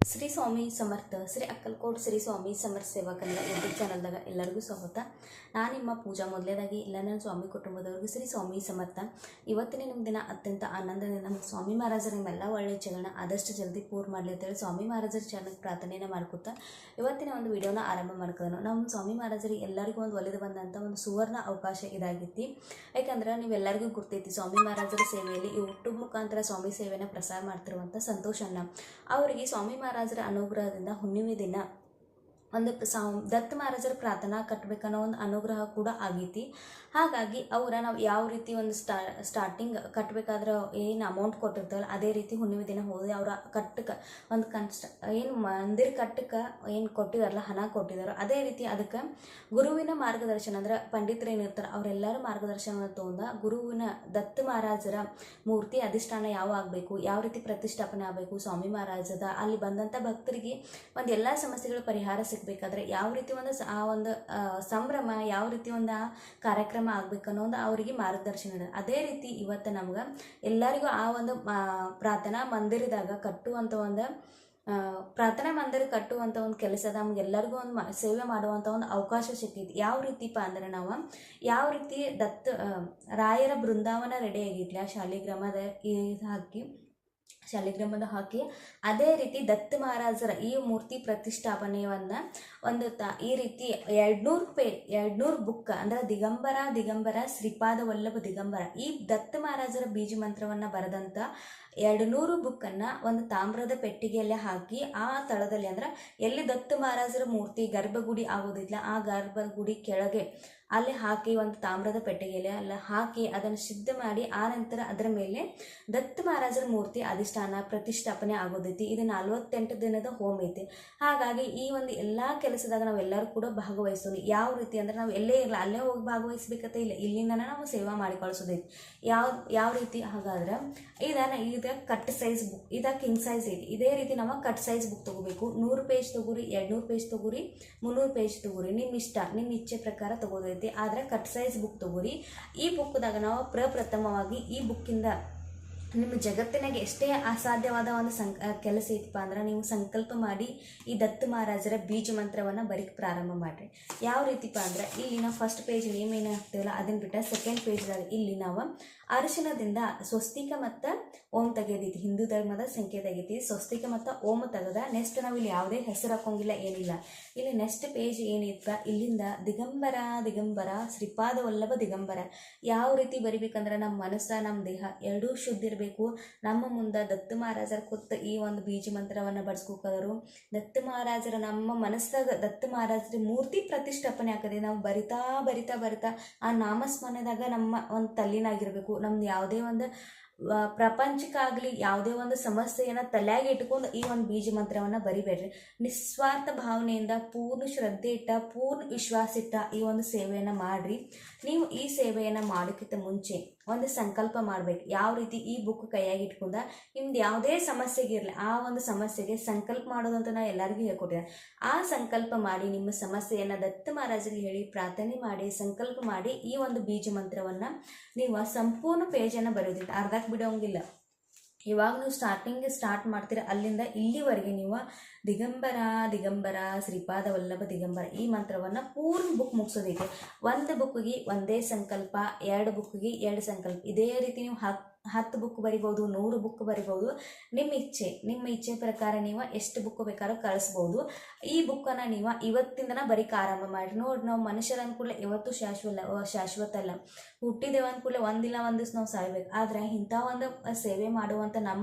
ಶ್ರೀ ಸ್ವಾಮಿ ಸಮರ್ಥ ಶ್ರೀ ಅಕ್ಕಲ್ಕೋಟ್ ಶ್ರೀ ಸ್ವಾಮಿ ಸಮರ್ಥ ಸೇವಾ ಕನ್ನಡ ಯೂಟ್ಯೂಬ್ ಚಾನಲ್ದಾಗ ಎಲ್ಲರಿಗೂ ಸ್ವಾಗತ. ನಾನು ನಿಮ್ಮ ಪೂಜಾ. ಮೊದಲೇದಾಗಿ ಎಲ್ಲ ನನ್ನ ಸ್ವಾಮಿ ಕುಟುಂಬದವ್ರಿಗೂ ಶ್ರೀ ಸ್ವಾಮಿ ಸಮರ್ಥ. ಇವತ್ತಿನ ನಿಮ್ಮ ದಿನ ಅತ್ಯಂತ ಆನಂದದಿಂದ ನಮ್ಮ ಸ್ವಾಮಿ ಮಹಾರಾಜರ ನಿಮ್ಮೆಲ್ಲ ಒಳ್ಳೆಯ ಇಚ್ಛೆಗಳನ್ನ ಆದಷ್ಟು ಜಲ್ದಿ ಪೂರ್ಣ ಮಾಡಲಿ ಅಂತೇಳಿ ಸ್ವಾಮಿ ಮಹಾರಾಜರ ಚಾನಲ್ಗೆ ಪ್ರಾರ್ಥನೆಯನ್ನು ಮಾಡ್ಕೊತಾ ಇವತ್ತಿನ ಒಂದು ವಿಡಿಯೋನ ಆರಂಭ ಮಾಡ್ಕೋಣ. ನಮ್ಮ ಸ್ವಾಮಿ ಮಹಾರಾಜರಿಗೆ ಎಲ್ಲರಿಗೂ ಒಂದು ಒಲಿದು ಬಂದಂಥ ಒಂದು ಸುವರ್ಣ ಅವಕಾಶ ಇದಾಗಿತ್ತು. ಯಾಕಂದ್ರೆ ನೀವೆಲ್ಲರಿಗೂ ಗುರ್ತೈತಿ ಸ್ವಾಮಿ ಮಹಾರಾಜರ ಸೇವೆಯಲ್ಲಿ ಯೂಟ್ಯೂಬ್ ಮುಖಾಂತರ ಸ್ವಾಮಿ ಸೇವೆನ ಪ್ರಸಾರ ಮಾಡ್ತಿರುವಂಥ ಸಂತೋಷ್ ಅಣ್ಣ ಅವರಿಗೆ ಸ್ವಾಮಿ ಮಹಾರಾಜರ ಅನುಗ್ರಹದಿಂದ ಹುಣ್ಣಿಮೆ ದಿನ ಒಂದು ದತ್ತ ಮಹಾರಾಜರ ಪ್ರಾರ್ಥನಾ ಕಟ್ಟಬೇಕನ್ನೋ ಒಂದು ಅನುಗ್ರಹ ಕೂಡ ಆಗೈತಿ. ಹಾಗಾಗಿ ನಾವು ಯಾವ ರೀತಿ ಒಂದು ಸ್ಟಾರ್ಟಿಂಗ್ ಕಟ್ಟಬೇಕಾದ್ರೆ ಏನು ಅಮೌಂಟ್ ಕೊಟ್ಟಿರ್ತಾವಲ್ಲ ಅದೇ ರೀತಿ ಹುಣ್ಣಿಮೆ ದಿನ ಹೋಗಿ ಅವರ ಕಟ್ಟಕ್ಕೆ ಒಂದು ಏನು ಮಂದಿರ ಕಟ್ಟಕ್ಕೆ ಏನು ಕೊಟ್ಟಿದಾರಲ್ಲ ಹಣ ಕೊಟ್ಟಿದಾರೋ ಅದೇ ರೀತಿ ಅದಕ್ಕೆ ಗುರುವಿನ ಮಾರ್ಗದರ್ಶನ ಅಂದ್ರೆ ಪಂಡಿತರು ಏನಿರ್ತಾರೆ ಅವರೆಲ್ಲರೂ ಮಾರ್ಗದರ್ಶನ ತೊಗೊಂಡ ಗುರುವಿನ ದತ್ತ ಮಹಾರಾಜರ ಮೂರ್ತಿ ಅಧಿಷ್ಠಾನ ಯಾವ ಆಗಬೇಕು, ಯಾವ ರೀತಿ ಪ್ರತಿಷ್ಠಾಪನೆ ಆಗಬೇಕು ಸ್ವಾಮಿ ಮಹಾರಾಜದ, ಅಲ್ಲಿ ಬಂದಂಥ ಭಕ್ತರಿಗೆ ಒಂದು ಎಲ್ಲ ಸಮಸ್ಯೆಗಳ ಪರಿಹಾರ ಬೇಕಾದ್ರೆ ಯಾವ ರೀತಿ ಒಂದು ಸಂಭ್ರಮ, ಯಾವ ರೀತಿ ಒಂದು ಕಾರ್ಯಕ್ರಮ ಆಗ್ಬೇಕನ್ನೋ ಒಂದು ಅವರಿಗೆ ಮಾರ್ಗದರ್ಶನ ಇದೆ. ಅದೇ ರೀತಿ ಇವತ್ತು ನಮ್ಗೆ ಎಲ್ಲರಿಗೂ ಆ ಒಂದು ಪ್ರಾರ್ಥನಾ ಮಂದಿರದಾಗ ಕಟ್ಟುವಂಥ ಒಂದು ಪ್ರಾರ್ಥನಾ ಮಂದಿರ ಕಟ್ಟುವಂಥ ಒಂದು ಕೆಲಸದ ನಮ್ಗೆಲ್ಲರಿಗೂ ಒಂದು ಸೇವೆ ಮಾಡುವಂಥ ಒಂದು ಅವಕಾಶ ಸಿಕ್ಕಿತ್ತು. ಯಾವ ರೀತಿಪ್ಪ ಅಂದ್ರೆ ನಾವು ಯಾವ ರೀತಿ ರಾಯರ ಬೃಂದಾವನ ರೆಡಿ ಆಗಿತ್ಲ ಶಾಲಿಗ್ರಾಮದ ಶಾಲಿಗ್ರಾಮದ ಹಾಕಿ ಅದೇ ರೀತಿ ದತ್ತ ಮಹಾರಾಜರ ಈ ಮೂರ್ತಿ ಪ್ರತಿಷ್ಠಾಪನೆಯನ್ನು ಈ ರೀತಿ 200 ಬುಕ್ ಅಂದ್ರೆ ದಿಗಂಬರ ಶ್ರೀಪಾದ ವಲ್ಲಭ ದಿಗಂಬರ ಈ ದತ್ತ ಮಹಾರಾಜರ ಬೀಜ ಮಂತ್ರವನ್ನು ಬರೆದಂಥ 200 ಬುಕ್ಕನ್ನು ಒಂದು ತಾಮ್ರದ ಪೆಟ್ಟಿಗೆಯಲ್ಲೇ ಹಾಕಿ ಆ ತಳದಲ್ಲಿ ಅಂದ್ರೆ ಎಲ್ಲಿ ದತ್ತ ಮಹಾರಾಜರ ಮೂರ್ತಿ ಗರ್ಭಗುಡಿ ಆಗೋದಿಲ್ಲ ಆ ಗರ್ಭಗುಡಿ ಕೆಳಗೆ ಅಲ್ಲಿ ಹಾಕಿ ಒಂದು ತಾಮ್ರದ ಪೆಟ್ಟಿಗೆಯಲ್ಲಿ ಅಲ್ಲಿ ಹಾಕಿ ಅದನ್ನು ಸಿದ್ಧ ಮಾಡಿ ಆ ನಂತರ ಅದರ ಮೇಲೆ ದತ್ತ ಮಹಾರಾಜರ ಮೂರ್ತಿ ಅಧಿಷ್ಠಾನ ಪ್ರತಿಷ್ಠಾಪನೆ ಆಗೋದೈತಿ. ಇದು 48 ದಿನದ ಹೋಮ ಐತಿ. ಹಾಗಾಗಿ ಈ ಒಂದು ಎಲ್ಲ ಕೆಲಸದಾಗ ನಾವೆಲ್ಲರೂ ಕೂಡ ಭಾಗವಹಿಸೋದು. ಯಾವ ರೀತಿ ಅಂದ್ರೆ ನಾವು ಎಲ್ಲೇ ಇರಲ್ಲ ಅಲ್ಲೇ ಹೋಗಿ ಭಾಗವಹಿಸ್ಬೇಕಂತ ಇಲ್ಲ, ಇಲ್ಲಿಂದನೇ ನಾವು ಸೇವಾ ಮಾಡಿ ಕಳಿಸೋದೈತಿ. ಯಾವ ರೀತಿ ಹಾಗಾದ್ರೆ ಇದು cut size book, king size ಐತಿ. ಇದೇ ರೀತಿ ನಾವು ಕಟ್ ಸೈಜ್ ಬುಕ್ ತಗೋಬೇಕು. 100 ಪೇಜ್ ತಗೋರಿ, 200 ಪೇಜ್ ತಗೋರಿ, 300 ಪೇಜ್ ತಗೋರಿ, ನಿಮ್ಮ ಇಷ್ಟ, ನಿಮ್ಮ ಇಚ್ಛೆ ಪ್ರಕಾರ ತಗೋದೈತಿ. ಆದ್ರೆ ಕಟ್ ಸೈಜ್ ಬುಕ್ ತಗೋರಿ. ಈ ಬುಕ್ದಾಗ ನಾವು ಪ್ರಪ್ರಥಮವಾಗಿ ಈ ಬುಕ್ಕಿಂದ ನಿಮ್ಮ ಜಗತ್ತಿನಾಗೆ ಎಷ್ಟೇ ಅಸಾಧ್ಯವಾದ ಒಂದು ಕೆಲಸ ಇತ್ತಪ್ಪ ಅಂದ್ರೆ ನೀವು ಸಂಕಲ್ಪ ಮಾಡಿ ಈ ದತ್ತ ಮಹಾರಾಜರ ಬೀಜ ಮಂತ್ರವನ್ನು ಬರೀಕ್ ಪ್ರಾರಂಭ ಮಾಡಿರಿ. ಯಾವ ರೀತಿಪ್ಪ ಅಂದ್ರೆ ಇಲ್ಲಿ ನಾವು ಫಸ್ಟ್ ಪೇಜ್ ಏನೇನು ಹಾಕ್ತೇವಲ್ಲ ಅದನ್ನ ಬಿಟ್ಟ ಸೆಕೆಂಡ್ ಪೇಜ್ದಾಗ ಇಲ್ಲಿ ನಾವು ಅರಿಶಿಣದಿಂದ ಸ್ವಸ್ತಿಕ ಮತ್ತು ಓಂ ತೆಗೆದೈತಿ. ಹಿಂದೂ ಧರ್ಮದ ಸಂಕೇತ ಆಗೈತಿ. ಸ್ವಸ್ತಿಕ ಮತ್ತು ಓಂ ತೆಗೆದ ನೆಕ್ಸ್ಟ್ ನಾವು ಇಲ್ಲಿ ಯಾವುದೇ ಹೆಸರು ಹಾಕೋಂಗಿಲ್ಲ, ಏನಿಲ್ಲ. ಇಲ್ಲಿ ನೆಕ್ಸ್ಟ್ ಪೇಜ್ ಏನಿತ್ತ ಇಲ್ಲಿಂದ ದಿಗಂಬರ ಶ್ರೀಪಾದ ವಲ್ಲಭ ದಿಗಂಬರ ಯಾವ ರೀತಿ ಬರಿಬೇಕಂದ್ರೆ ನಮ್ಮ ಮನಸ್ಸ ನಮ್ಮ ದೇಹ ಎರಡೂ ಶುದ್ಧ ಇರಬೇಕು. ನಮ್ಮ ಮುಂದೆ ದತ್ತ ಮಹಾರಾಜರ ಕೂತ್ ಈ ಒಂದು ಬೀಜ ಮಂತ್ರವನ್ನು ಬಡಿಸ್ಕೋಕಾದ್ರು ದತ್ತ ಮಹಾರಾಜರ ನಮ್ಮ ಮನಸ್ಸಾಗ ದತ್ತ ಮಹಾರಾಜರ ಮೂರ್ತಿ ಪ್ರತಿಷ್ಠಾಪನೆ ಆಗ್ತದೆ. ನಾವು ಬರಿತಾ ಆ ನಾಮಸ್ಮರಣೆದಾಗ ನಮ್ಮ ಒಂದು ತಲ್ಲಿನಾಗಿರ್ಬೇಕು. ನಮ್ದು ಯಾವುದೇ ಒಂದು ಪ್ರಪಂಚಕ್ಕಾಗಲಿ ಯಾವುದೇ ಒಂದು ಸಮಸ್ಯೆಯನ್ನು ತಲೆಯಾಗಿ ಇಟ್ಕೊಂಡು ಈ ಒಂದು ಬೀಜ ಮಂತ್ರವನ್ನು ಬರಿಬೇಡ್ರಿ. ನಿಸ್ವಾರ್ಥ ಭಾವನೆಯಿಂದ ಪೂರ್ಣ ಶ್ರದ್ಧೆ ಇಟ್ಟ ಪೂರ್ಣ ವಿಶ್ವಾಸ ಇಟ್ಟ ಈ ಒಂದು ಸೇವೆಯನ್ನು ಮಾಡಿರಿ. ನೀವು ಈ ಸೇವೆಯನ್ನು ಮಾಡೋಕ್ಕಿಂತ ಮುಂಚೆ ಒಂದು ಸಂಕಲ್ಪ ಮಾಡಬೇಕು. ಯಾವ ರೀತಿ ಈ ಬುಕ್ ಕೈಯಾಗಿ ಇಟ್ಕೊಂಡ ನಿಮ್ದು ಯಾವುದೇ ಸಮಸ್ಯೆಗಿರಲಿ ಆ ಒಂದು ಸಮಸ್ಯೆಗೆ ಸಂಕಲ್ಪ ಮಾಡೋದಂತ ನಾನು ಎಲ್ಲರಿಗೂ ಹೇಳ್ಕೊಟ್ಟಿದ್ದೆ. ಆ ಸಂಕಲ್ಪ ಮಾಡಿ ನಿಮ್ಮ ಸಮಸ್ಯೆಯನ್ನು ದತ್ತ ಮಹಾರಾಜರಿಗೆ ಹೇಳಿ ಪ್ರಾರ್ಥನೆ ಮಾಡಿ ಸಂಕಲ್ಪ ಮಾಡಿ ಈ ಒಂದು ಬೀಜ ಮಂತ್ರವನ್ನು ನೀವು ಸಂಪೂರ್ಣ ಪೇಜನ್ನು ಬರೆಯೋದಿಲ್ಲ, ಅರ್ಧಕ್ಕೆ ಬಿಡೋಂಗಿಲ್ಲ. ಇವಾಗ ನೀವು ಸ್ಟಾರ್ಟ್ ಮಾಡ್ತೀರ ಅಲ್ಲಿಂದ ಇಲ್ಲಿವರೆಗೆ ನೀವು ದಿಗಂಬರ ಶ್ರೀಪಾದ ವಲ್ಲಭ ದಿಗಂಬರ ಈ ಮಂತ್ರವನ್ನು ಪೂರ್ಣ ಬುಕ್ ಮುಗಿಸೋದೈತೆ. ಒಂದು ಬುಕ್ಕಿಗೆ ಒಂದೇ ಸಂಕಲ್ಪ, 2 ಬುಕ್ಕಿಗೆ 2 ಸಂಕಲ್ಪ. ಇದೇ ರೀತಿ ನೀವು 10 ಬುಕ್ ಬರಿಬೋದು, 100 ಬುಕ್ ಬರಿಬೋದು. ನಿಮ್ಮ ಇಚ್ಛೆ ಪ್ರಕಾರ ನೀವು ಎಷ್ಟು ಬುಕ್ ಬೇಕಾದ್ರೂ ಕಳಿಸ್ಬೋದು. ಈ ಬುಕ್ಕನ್ನು ನೀವು ಇವತ್ತಿಂದನ ಬರೀಕ್ ಆರಂಭ ಮಾಡಿ. ನೋಡಿ, ನಾವು ಮನುಷ್ಯರ ಅಂದ್ಕೂಡಲೇ ಯಾವತ್ತೂ ಶಾಶ್ವತ ಅಲ್ಲ. ಹುಟ್ಟಿದೇವ ಅಂದ್ಕೂಡಲೇ ಒಂದಿಲ್ಲ ಒಂದು ದಿವಸ ನಾವು ಸಾಯ್ಬೇಕು. ಆದರೆ ಇಂಥ ಒಂದು ಸೇವೆ ಮಾಡುವಂಥ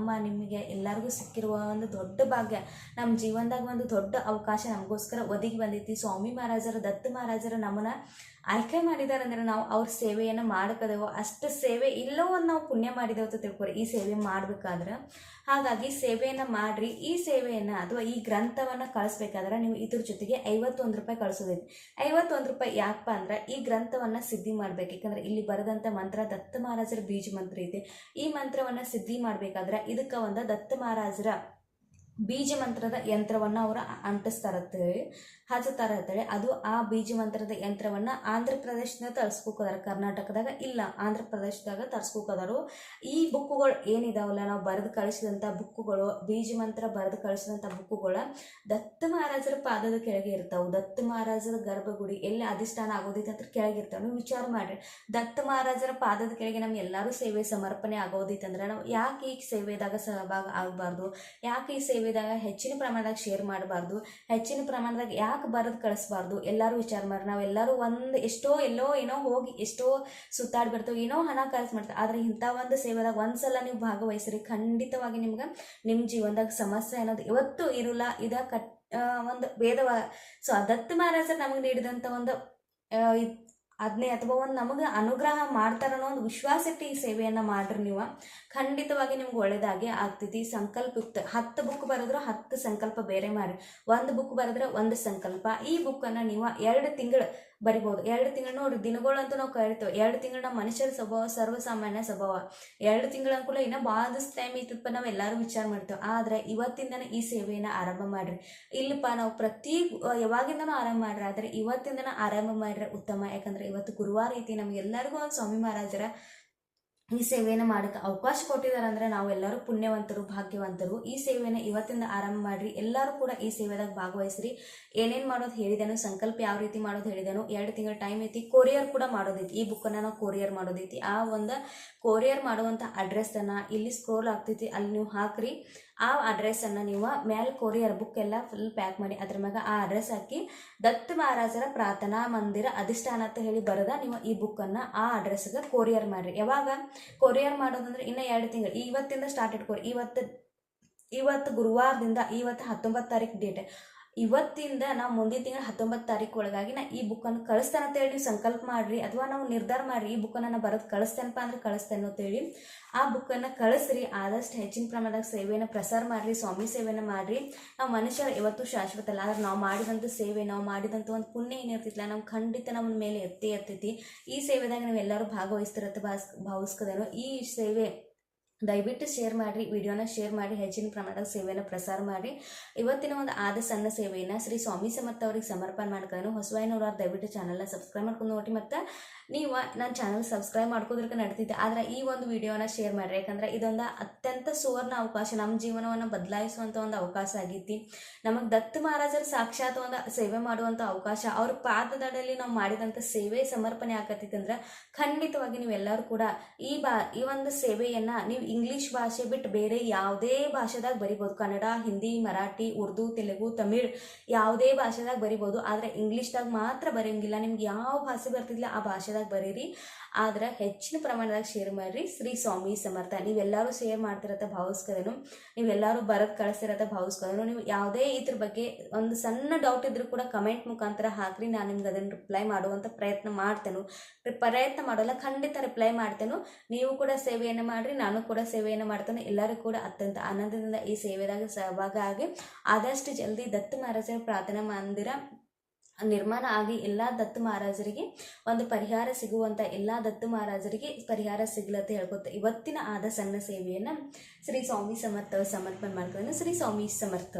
ನಿಮಗೆ ಎಲ್ಲರಿಗೂ ಸಿಕ್ಕಿರುವ ಒಂದು ದೊಡ್ಡ ಭಾಗ್ಯ, ನಮ್ಮ ಜೀವನದಾಗ ಒಂದು ದೊಡ್ಡ ಅವಕಾಶ ನಮಗೋಸ್ಕರ ಒದಗಿ ಬಂದೈತಿ. ಸ್ವಾಮಿ ಮಹಾರಾಜರ ದತ್ತ ಮಹಾರಾಜರ ನಮ್ಮನ್ನ ಆಯ್ಕೆ ಮಾಡಿದಾರೆ ಅಂದ್ರೆ ನಾವು ಅವ್ರ ಸೇವೆಯನ್ನು ಮಾಡ್ಕೋದೇವೋ ಅಷ್ಟು ಸೇವೆ ಇಲ್ಲೋ ಒಂದು ನಾವು ಪುಣ್ಯ ಮಾಡಿದೇವು ಅಂತ ತಿಳ್ಕೊರಿ ಈ ಸೇವೆ ಮಾಡ್ಬೇಕಾದ್ರೆ. ಹಾಗಾಗಿ ಸೇವೆಯನ್ನು ಮಾಡ್ರಿ. ಈ ಸೇವೆಯನ್ನು ಅಥವಾ ಈ ಗ್ರಂಥವನ್ನು ಕಳಿಸ್ಬೇಕಾದ್ರೆ ನೀವು ಇದ್ರ ಜೊತೆಗೆ 51 ರೂಪಾಯಿ ಕಳಿಸೋದೈತಿ. 51 ರೂಪಾಯಿ ಯಾಕಪ್ಪ ಅಂದ್ರೆ ಈ ಗ್ರಂಥವನ್ನು ಸಿದ್ಧಿ ಮಾಡ್ಬೇಕು. ಯಾಕಂದ್ರೆ ಇಲ್ಲಿ ಬರೆದಂಥ ಮಂತ್ರ ದತ್ತ ಮಹಾರಾಜರ ಬೀಜ ಮಂತ್ರ ಐತಿ. ಈ ಮಂತ್ರವನ್ನು ಸಿದ್ಧಿ ಮಾಡ್ಬೇಕಾದ್ರೆ ಇದಕ್ಕೆ ಒಂದು ದತ್ತ ಮಹಾರಾಜರ ಬೀಜ ಮಂತ್ರದ ಯಂತ್ರವನ್ನು ಅವರು ಅಂಟಿಸ್ತಾರತ್ತೇಳಿ ಹಚ್ಚುತ್ತಾರ ಅಂತೇಳಿ. ಅದು ಆ ಬೀಜ ಮಂತ್ರದ ಯಂತ್ರವನ್ನು ಆಂಧ್ರ ಪ್ರದೇಶದಾಗ ತರಿಸ್ಕೋದಾರ, ಕರ್ನಾಟಕದಾಗ ಇಲ್ಲ, ಆಂಧ್ರ ಪ್ರದೇಶದಾಗ ತರಿಸ್ಕೋದಾರು. ಈ ಬುಕ್ಕುಗಳು ಏನಿದಾವಲ್ಲ, ನಾವು ಬರೆದು ಕಳಿಸಿದಂಥ ಬುಕ್ಕುಗಳು, ಬೀಜ ಮಂತ್ರ ಬರೆದು ಕಳಿಸಿದಂಥ ಬುಕ್ಕುಗಳು ದತ್ತ ಮಹಾರಾಜರ ಪಾದದ ಕೆಳಗೆ ಇರ್ತಾವೆ. ದತ್ತ ಮಹಾರಾಜರ ಗರ್ಭಗುಡಿ ಎಲ್ಲಿ ಅಧಿಷ್ಠಾನ ಆಗೋದೈತೆ ಅಂತ ಕೆಳಗೆ ಇರ್ತಾವೆ. ನೀವು ವಿಚಾರ ಮಾಡಿರಿ, ದತ್ತ ಮಹಾರಾಜರ ಪಾದದ ಕೆಳಗೆ ನಮ್ಮ ಎಲ್ಲರೂ ಸೇವೆ ಸಮರ್ಪಣೆ ಆಗೋದೈತಂದ್ರೆ ನಾವು ಯಾಕೆ ಈ ಸೇವೆದಾಗ ಸಹಭಾಗ ಆಗಬಾರ್ದು, ಯಾಕೆ ಈ ಸೇವೆದಾಗ ಹೆಚ್ಚಿನ ಪ್ರಮಾಣದಾಗ ಶೇರ್ ಮಾಡಬಾರ್ದು, ಹೆಚ್ಚಿನ ಪ್ರಮಾಣದಾಗ ಯಾಕೆ ಬರೆದು ಕಳಿಸ್ಬಾರ್ದು? ಎಲ್ಲರೂ ವಿಚಾರ ಮಾಡಿ. ನಾವೆಲ್ಲರೂ ಒಂದು ಎಷ್ಟೋ ಎಲ್ಲೋ ಏನೋ ಹೋಗಿ ಎಷ್ಟೋ ಸುತ್ತಾಡಿ ಬರ್ತೇವೆ, ಏನೋ ಹಣ ಖರ್ಚು ಮಾಡ್ತೇವೆ. ಆದರೆ ಇಂಥ ಒಂದು ಸೇವೆದಾಗ ಒಂದ್ಸಲ ನೀವು ಭಾಗವಹಿಸ್ರಿ, ಖಂಡಿತವಾಗಿ ನಿಮ್ಗೆ ನಿಮ್ಮ ಜೀವನದಾಗ ಸಮಸ್ಯೆ ಅನ್ನೋದು ಇವತ್ತು ಇರೋಲ್ಲ. ಒಂದು ಭೇದವ. ಸೊ ದತ್ತ ಮಹಾರಾಜರು ನಮಗೆ ನೀಡಿದಂಥ ಒಂದು ಆಜ್ಞೆ ಅಥವಾ ಒಂದು ನಮಗೆ ಅನುಗ್ರಹ ಮಾಡ್ತಾರನ್ನೋ ಒಂದು ವಿಶ್ವಾಸ ಇಟ್ಟು ಈ ಸೇವೆಯನ್ನು ಮಾಡ್ರಿ. ನೀವು ಖಂಡಿತವಾಗಿ ನಿಮ್ಗೆ ಒಳ್ಳೇದಾಗೆ ಆಗ್ತೈತಿ. ಸಂಕಲ್ಪಯುಕ್ತ 10 ಬುಕ್ ಬರೆದ್ರು 10 ಸಂಕಲ್ಪ ಬೇರೆ ಮಾಡಿ, 1 ಬುಕ್ ಬರೆದ್ರೆ 1 ಸಂಕಲ್ಪ. ಈ ಬುಕ್ಕನ್ನು ನೀವು 2 ತಿಂಗಳು ಬರಿಬೋದು. 2 ತಿಂಗಳು ನೋಡ್ರಿ, ದಿನಗಳಂತೂ ನಾವು ಕರಿತೇವೆ. 2 ತಿಂಗಳು ನಮ್ಮ ಮನುಷ್ಯರ ಸ್ವಭಾವ ಸರ್ವಸಾಮಾನ್ಯ ಸ್ವಭಾವ. 2 ತಿಂಗಳ ಅನ್ಕೂಲ ಇನ್ನೂ ಭಾಳ ಟೈಮ್ ಇತ್ತಪ್ಪ, ನಾವು ಎಲ್ಲರೂ ವಿಚಾರ ಮಾಡ್ತೇವೆ. ಆದರೆ ಇವತ್ತಿಂದನೇ ಈ ಸೇವೆಯನ್ನು ಆರಂಭ ಮಾಡ್ರಿ. ಇಲ್ಲಪ್ಪ ನಾವು ಯಾವಾಗಿಂದನೂ ಆರಂಭ ಮಾಡ್ರಿ, ಆದರೆ ಇವತ್ತಿಂದನೇ ಆರಂಭ ಮಾಡ್ರೆ ಉತ್ತಮ. ಯಾಕಂದ್ರೆ ಇವತ್ತು ಗುರುವಾರ ಐತಿ, ನಮಗೆಲ್ಲರಿಗೂ ಒಂದು ಸ್ವಾಮಿ ಮಹಾರಾಜರ ಈ ಸೇವೆಯನ್ನು ಮಾಡೋಕ್ಕೆ ಅವಕಾಶ ಕೊಟ್ಟಿದ್ದಾರೆ. ಅಂದರೆ ನಾವೆಲ್ಲರೂ ಪುಣ್ಯವಂತರು, ಭಾಗ್ಯವಂತರು. ಈ ಸೇವೆಯನ್ನು ಇವತ್ತಿಂದ ಆರಂಭ ಮಾಡ್ರಿ. ಎಲ್ಲರೂ ಕೂಡ ಈ ಸೇವೆದಾಗ ಭಾಗವಹಿಸ್ರಿ. ಏನೇನು ಮಾಡೋದು ಹೇಳಿದೆನು, ಸಂಕಲ್ಪ ಯಾವ ರೀತಿ ಮಾಡೋದು ಹೇಳಿದೆನು. 2 ತಿಂಗಳ ಟೈಮ್ ಐತಿ. ಕೊರಿಯರ್ ಕೂಡ ಮಾಡೋದೈತಿ. ಈ ಬುಕ್ಕನ್ನು ನಾವು ಕೊರಿಯರ್ ಮಾಡೋದೈತಿ. ಆ ಒಂದು ಕೊರಿಯರ್ ಮಾಡುವಂಥ ಅಡ್ರೆಸ್ಸನ್ನು ಇಲ್ಲಿ ಸ್ಕ್ರೋಲ್ ಆಗ್ತೈತಿ, ಅಲ್ಲಿ ನೀವು ಹಾಕ್ರಿ. ಆ ಅಡ್ರೆಸ್ಸನ್ನು ನೀವು ಮೇಲೆ ಕೊರಿಯರ್ ಬುಕ್ ಎಲ್ಲ ಫುಲ್ ಪ್ಯಾಕ್ ಮಾಡಿ ಅದ್ರ ಮ್ಯಾಗ ಆ ಅಡ್ರೆಸ್ ಹಾಕಿ ದತ್ತ ಮಹಾರಾಜರ ಪ್ರಾರ್ಥನಾ ಮಂದಿರ ಅಧಿಷ್ಠಾನ ಅಂತ ಹೇಳಿ ಬರೆದ ನೀವು ಈ ಬುಕ್ಕನ್ನು ಆ ಅಡ್ರೆಸ್ಗೆ ಕೊರಿಯರ್ ಮಾಡಿರಿ. ಯಾವಾಗ ಕೊರಿಯರ್ ಮಾಡೋದಂದ್ರೆ ಇನ್ನು 2 ತಿಂಗಳು, ಇವತ್ತಿಂದ ಸ್ಟಾರ್ಟ್ ಇಟ್ಕೊರಿ. ಇವತ್ತು ಗುರುವಾರದಿಂದ, ಇವತ್ತು 19 ತಾರೀಕು ಡೇಟ್, ಇವತ್ತಿಂದ ನಾವು ಮುಂದಿನ ತಿಂಗಳು 19 ತಾರೀಕು ಒಳಗಾಗಿ ನಾ ಈ ಬುಕ್ಕನ್ನು ಕಳಿಸ್ತೇನೆ ಅಂತೇಳಿ ನೀವು ಸಂಕಲ್ಪ ಮಾಡಿರಿ. ಅಥವಾ ನಾವು ನಿರ್ಧಾರ ಮಾಡಿರಿ, ಈ ಬುಕ್ಕನ್ನು ನಾನು ಬರೋದು ಕಳಿಸ್ತೇನಪ್ಪ ಅಂದ್ರೆ ಕಳಿಸ್ತೇನೆ ಅಂತೇಳಿ ಆ ಬುಕ್ಕನ್ನು ಕಳಿಸ್ರಿ. ಆದಷ್ಟು ಹೆಚ್ಚಿನ ಪ್ರಮಾಣದಾಗ ಸೇವೆಯನ್ನು ಪ್ರಸಾರ ಮಾಡಿರಿ, ಸ್ವಾಮಿ ಸೇವೆಯನ್ನು ಮಾಡಿರಿ. ನಾವು ಮನುಷ್ಯರು ಯಾವತ್ತೂ ಶಾಶ್ವತ ಅಲ್ಲ. ಆದ್ರೆ ನಾವು ಮಾಡಿದಂಥ ಸೇವೆ, ನಾವು ಮಾಡಿದಂಥ ಒಂದು ಪುಣ್ಯ ಏನಿರ್ತಿತ್ತಲ್ಲ, ನಾವು ಖಂಡಿತ ನಮ್ಮ ಮೇಲೆ ಎತ್ತೈತಿ. ಈ ಸೇವೆದಾಗ ನೀವು ಎಲ್ಲರೂ ಭಾಗವಹಿಸ್ತಿರತ್ತೆ ಭಾವಿಸ್ಕೋದೇನೋ. ಈ ಸೇವೆ ದಯವಿಟ್ಟು ಶೇರ್ ಮಾಡಿರಿ, ವಿಡಿಯೋನ ಶೇರ್ ಮಾಡಿ, ಹೆಚ್ಚಿನ ಪ್ರಮಾಣದ ಸೇವೆಯನ್ನು ಪ್ರಸಾರ ಮಾಡಿ. ಇವತ್ತಿನ ಒಂದು ಆದ ಸಣ್ಣ ಸೇವೆಯನ್ನು ಶ್ರೀ ಸ್ವಾಮಿ ಸಮರ್ಥ ಅವ್ರಿಗೆ ಸಮರ್ಪಣೆ ಮಾಡ್ಕೊಂಡು ಹೊಸವಾಯಿನವ್ರು ದಯವಿಟ್ಟು ಚಾನಲ್ನ ಸಬ್ಸ್ಕ್ರೈಬ್ ಮಾಡ್ಕೊಂಡು ನೋಡಿ. ಮತ್ತು ನೀವು ನನ್ನ ಚಾನಲ್ ಸಬ್ಸ್ಕ್ರೈಬ್ ಮಾಡ್ಕೋದ್ರಕ್ಕೆ ನಡ್ತಿದ್ದೆ. ಆದರೆ ಈ ಒಂದು ವಿಡಿಯೋನ ಶೇರ್ ಮಾಡಿರಿ, ಯಾಕಂದರೆ ಇದೊಂದು ಅತ್ಯಂತ ಸುವರ್ಣ ಅವಕಾಶ, ನಮ್ಮ ಜೀವನವನ್ನು ಬದಲಾಯಿಸುವಂಥ ಒಂದು ಅವಕಾಶ ಆಗೈತಿ. ನಮಗೆ ದತ್ತ ಮಹಾರಾಜರ ಸಾಕ್ಷಾತ್ ಒಂದು ಸೇವೆ ಮಾಡುವಂಥ ಅವಕಾಶ, ಅವ್ರ ಪಾದದಡಲ್ಲಿ ನಾವು ಮಾಡಿದಂಥ ಸೇವೆ ಸಮರ್ಪಣೆ ಆಗತ್ತೈತಿ. ಅಂದ್ರೆ ಖಂಡಿತವಾಗಿ ನೀವೆಲ್ಲರೂ ಕೂಡ ಈ ಒಂದು ಸೇವೆಯನ್ನು ನೀವು ಇಂಗ್ಲೀಷ್ ಭಾಷೆ ಬಿಟ್ಟು ಬೇರೆ ಯಾವುದೇ ಭಾಷೆದಾಗ ಬರಿಬೋದು. ಕನ್ನಡ, ಹಿಂದಿ, ಮರಾಠಿ, ಉರ್ದು, ತೆಲುಗು, ತಮಿಳ್ ಯಾವುದೇ ಭಾಷೆದಾಗ ಬರಿಬೋದು. ಆದರೆ ಇಂಗ್ಲೀಷ್ದಾಗ ಮಾತ್ರ ಬರೆಯಂಗಿಲ್ಲ. ನಿಮ್ಗೆ ಯಾವ ಭಾಷೆ ಬರ್ತಿದ್ದಿಲ್ಲ ಆ ಭಾಷೆದಾಗ ಬರೀರಿ. ಆದ್ರೆ ಹೆಚ್ಚಿನ ಪ್ರಮಾಣದಾಗ ಶೇರ್ ಮಾಡಿರಿ. ಶ್ರೀ ಸ್ವಾಮಿ ಸಮರ್ಥ. ನೀವೆಲ್ಲರೂ ಶೇರ್ ಮಾಡ್ತಿರತ್ತ ಭಾವಿಸ್ಕೋದೇನು, ನೀವೆಲ್ಲರೂ ಬರೆದು ಕಳಿಸ್ತಿರತ್ತ ಭಾವಿಸ್ಕೋದೇನು. ನೀವು ಯಾವುದೇ ಇದ್ರ ಬಗ್ಗೆ ಒಂದು ಸಣ್ಣ ಡೌಟ್ ಇದ್ರೂ ಕೂಡ ಕಮೆಂಟ್ ಮುಖಾಂತರ ಹಾಕ್ರಿ. ನಾನು ನಿಮ್ಗೆ ಅದನ್ನು ರಿಪ್ಲೈ ಮಾಡುವಂಥ ಪ್ರಯತ್ನ ಮಾಡ್ತೇನೆ. ಪ್ರಯತ್ನ ಮಾಡೋಲ್ಲ, ಖಂಡಿತ ರಿಪ್ಲೈ ಮಾಡ್ತೇನೆ. ನೀವು ಕೂಡ ಸೇವೆಯನ್ನು ಮಾಡಿರಿ, ನಾನು ಕೂಡ ಸೇವೆಯನ್ನು ಮಾಡ್ತೇನೆ. ಎಲ್ಲರೂ ಕೂಡ ಅತ್ಯಂತ ಆನಂದದಿಂದ ಈ ಸೇವೆದಾಗ ಸಹಭಾಗ ಆಗಿ ಆದಷ್ಟು ಜಲ್ದಿ ದತ್ತ ಮಹಾರಾಜರ ಪ್ರಾರ್ಥನಾ ಮಂದಿರ ನಿರ್ಮಾಣ ಆಗಿ ಎಲ್ಲ ದತ್ತ ಮಹಾರಾಜರಿಗೆ ಒಂದು ಪರಿಹಾರ ಸಿಗುವಂಥ, ಎಲ್ಲ ದತ್ತ ಮಹಾರಾಜರಿಗೆ ಪರಿಹಾರ ಸಿಗ್ಲತ್ತೆ ಹೇಳ್ಕೊತ ಇವತ್ತಿನ ಆದ ಸಣ್ಣ ಸೇವೆಯನ್ನು ಶ್ರೀ ಸ್ವಾಮಿ ಸಮರ್ಥ ಸಮರ್ಪಣೆ ಮಾಡ್ಕೊಂಡು ಶ್ರೀ ಸ್ವಾಮಿ ಸಮರ್ಥ.